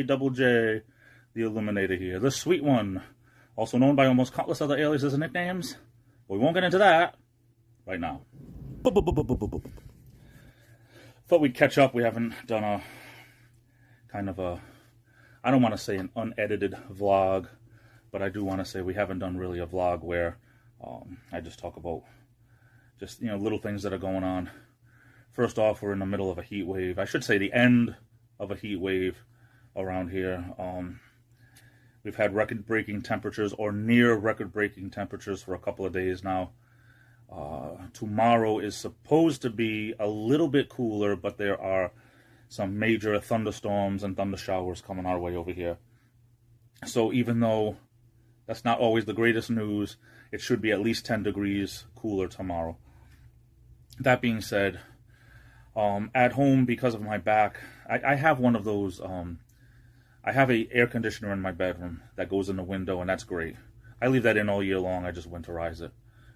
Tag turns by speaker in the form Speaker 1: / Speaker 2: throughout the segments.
Speaker 1: double J, the Illuminator here. The Sweet One, also known by almost countless other aliases and nicknames. But we won't get into that right now. Thought we'd catch up. We haven't done a kind of a, I don't want to say an unedited vlog, but I do want to say we haven't done really a vlog where I just talk about just, little things that are going on. First off, we're in the middle of a heat wave. I should say the end of a heat wave around here. We've had record-breaking temperatures or near record-breaking temperatures for a couple of days now. Tomorrow is supposed to be a little bit cooler, but there are some major thunderstorms and thunder showers coming our way over here. So even though that's not always the greatest news, it should be at least 10 degrees cooler tomorrow. That being said, at home, because of my back, I have one of those, I have an air conditioner in my bedroom that goes in the window, and that's great. I leave that in all year long. I just winterize it.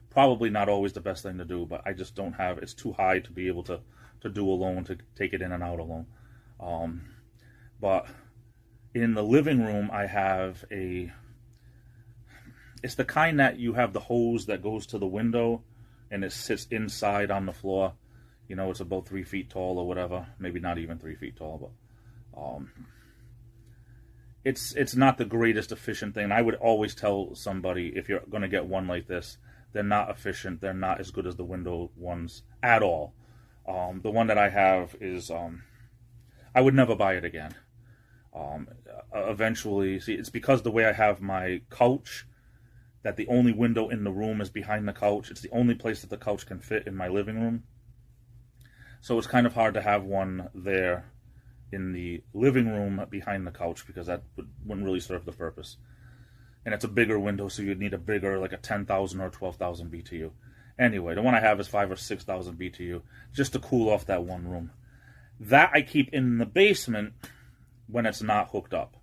Speaker 1: Probably not always the best thing to do, but I just don't have, it's too high to be able to do alone, to take it in and out alone. But in the living room, I have it's the kind that you have the hose that goes to the window, and it sits inside on the floor. It's about 3 feet tall or whatever. Maybe not even 3 feet tall, but it's not the greatest efficient thing. I would always tell somebody, if you're going to get one like this, they're not efficient. They're not as good as the window ones at all. The one that I have is, I would never buy it again. Eventually, see, it's because the way I have my couch, that the only window in the room is behind the couch. It's the only place that the couch can fit in my living room. So it's kind of hard to have one there in the living room behind the couch, because that wouldn't really serve the purpose. And it's a bigger window, so you'd need a bigger, like a 10,000 or 12,000 BTU. Anyway, the one I have is 5,000 or 6,000 BTU, just to cool off that one room. That I keep in the basement when it's not hooked up.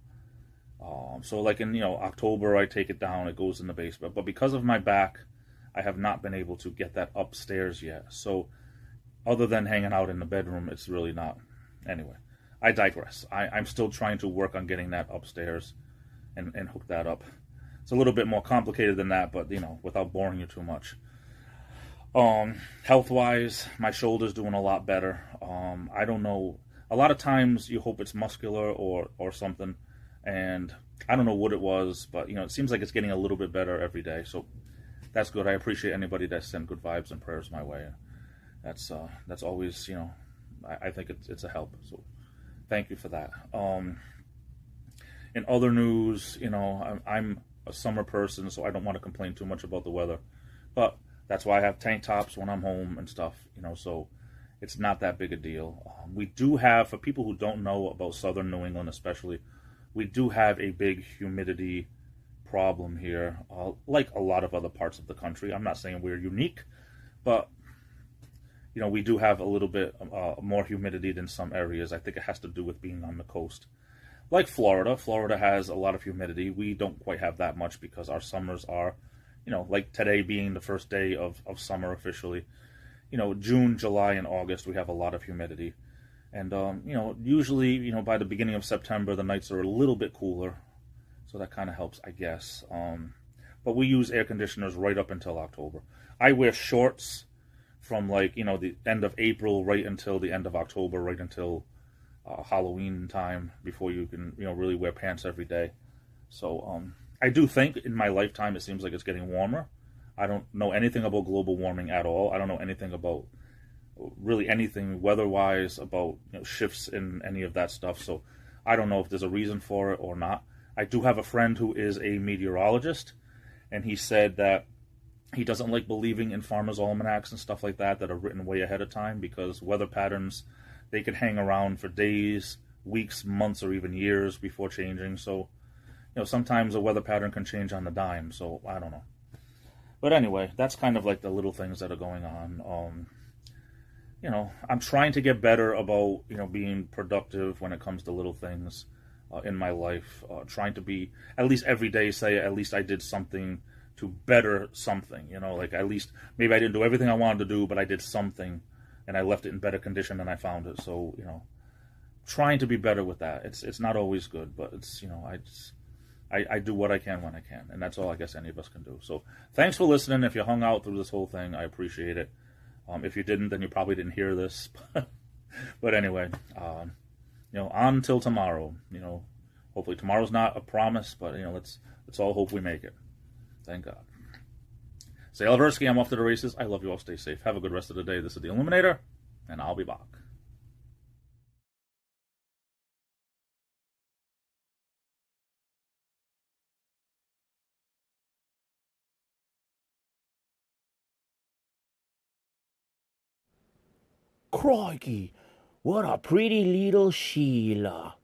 Speaker 1: So like in, October, I take it down, it goes in the basement. But because of my back, I have not been able to get that upstairs yet. So other than hanging out in the bedroom, it's really not. Anyway, I digress. I'm still trying to work on getting that upstairs and hook that up. It's a little bit more complicated than that, but, without boring you too much. Health-wise, my shoulder's doing a lot better. I don't know. A lot of times you hope it's muscular or something, and I don't know what it was, but, it seems like it's getting a little bit better every day, so that's good. I appreciate anybody that sent good vibes and prayers my way. That's always, I think it's a help, so thank you for that. In other news, I'm a summer person, so I don't want to complain too much about the weather, but that's why I have tank tops when I'm home and stuff, so it's not that big a deal. We do have, for people who don't know about southern New England especially, we do have a big humidity problem here, like a lot of other parts of the country. I'm not saying we're unique, but we do have a little bit more humidity than some areas. I think it has to do with being on the coast. Like Florida. Florida has a lot of humidity. We don't quite have that much because our summers are, like today being the first day of summer officially. June, July, and August, we have a lot of humidity. And, usually, by the beginning of September, the nights are a little bit cooler. So that kind of helps, I guess. But we use air conditioners right up until October. I wear shorts from the end of April right until the end of October, right until Halloween time, before you can, really wear pants every day. So I do think in my lifetime it seems like it's getting warmer. I don't know anything about global warming at all. I don't know anything about really anything weather-wise, about shifts in any of that stuff. So I don't know if there's a reason for it or not. I do have a friend who is a meteorologist, and he said that he doesn't like believing in farmers' almanacs and stuff like that are written way ahead of time, because weather patterns, they could hang around for days, weeks, months, or even years before changing. So, sometimes a weather pattern can change on the dime. So I don't know. But anyway, that's kind of like the little things that are going on. I'm trying to get better about, being productive when it comes to little things in my life. Trying to be, at least every day, say at least I did something to better something, like at least maybe I didn't do everything I wanted to do, but I did something and I left it in better condition than I found it. So, trying to be better with that. It's not always good, but it's, I do what I can when I can, and that's all I guess any of us can do. So thanks for listening. If you hung out through this whole thing, I appreciate it. If you didn't, then you probably didn't hear this. But anyway, on till tomorrow. Hopefully tomorrow's not a promise, but let's all hope we make it. Thank God. Say Versky, I'm off to the races. I love you all. Stay safe. Have a good rest of the day. This is the Illuminator, and I'll be back.
Speaker 2: Crikey, what a pretty little Sheila.